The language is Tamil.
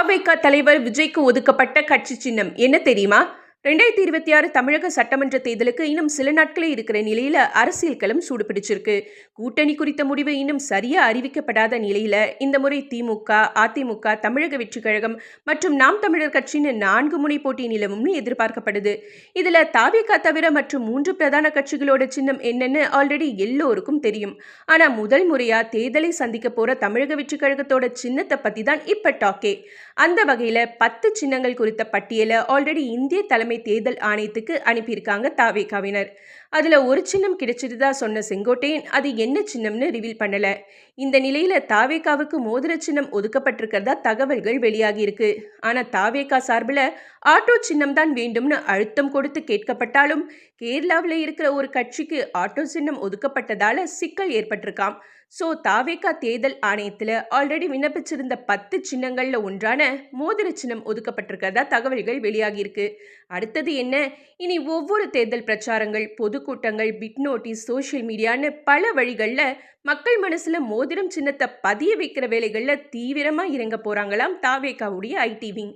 தாவேகா தலைவர் விஜய்க்கு ஒதுக்கப்பட்ட கட்சி சின்னம் என்ன தெரியுமா? 2026 தமிழக சட்டமன்ற தேர்தலுக்கு இன்னும் சில நாட்களே இருக்கிற நிலையில அரசியல் களம் சூடுபிடிச்சிருக்கு. கூட்டணி குறித்த முடிவு இன்னும் சரியா அறிவிக்கப்படாத நிலையில இந்த முறை திமுக, அதிமுக, தமிழக வெற்றி கழகம் மற்றும் நாம் தமிழர் கட்சின்னு 4 முனை போட்டி நிலவும்னு எதிர்பார்க்கப்படுது. இதுல தாவேகா தவிர மற்றும் 3 பிரதான கட்சிகளோட சின்னம் என்னன்னு ஆல்ரெடி எல்லோருக்கும் தெரியும். ஆனா முதல் முறையா தேர்தலை சந்திக்க போற தமிழக வெற்றி கழகத்தோட சின்னத்தை பத்தி தான் இப்ப டாக்கே. அந்த வகையில 10 சின்னங்கள் குறித்த பட்டியலை ஆல்ரெடி இந்திய தலைமை தேர்தல் ஆணையத்துக்கு அனுப்பியிருக்காங்க தாவேகாவினர். அதுல ஒரு சின்னம் கிடைச்சிருதா சொன்ன செங்கோட்டையன் அது என்ன சின்னம்னு ரிவீல் பண்ணல. இந்த நிலையில தாவேகாவுக்கு மோதிர சின்னம் ஒதுக்கப்பட்டிருக்கிறதா தகவல்கள் வெளியாகி இருக்கு. ஆனா தாவேகா சார்பில் ஆட்டோ சின்னம் தான் வேண்டும்னு அழுத்தம் கொடுத்து கேட்கப்பட்டாலும் கேரளாவில் இருக்கிற ஒரு கட்சிக்கு ஆட்டோ சின்னம் ஒதுக்கப்பட்டதால சிக்கல் ஏற்பட்டிருக்காம். ஸோ தாவேகா தேர்தல் ஆணையத்தில் ஆல்ரெடி விண்ணப்பிச்சிருந்த 10 சின்னங்கள்ல ஒன்றான மோதிர சின்னம் ஒதுக்கப்பட்டிருக்கிறதா தகவல்கள் வெளியாகியிருக்கு. அடுத்தது என்ன? இனி ஒவ்வொரு தேர்தல் பிரச்சாரங்கள், பொதுக்கூட்டங்கள், பிட் நோட்டீஸ், சோஷியல் மீடியான்னு பல வழிகளில் மக்கள் மனசுல மோதிரம் சின்னத்தை பதிய வைக்கிற வேலைகள்ல தீவிரமா இறங்க போறாங்களாம் தாவேகாவுடைய ஐடி விங்.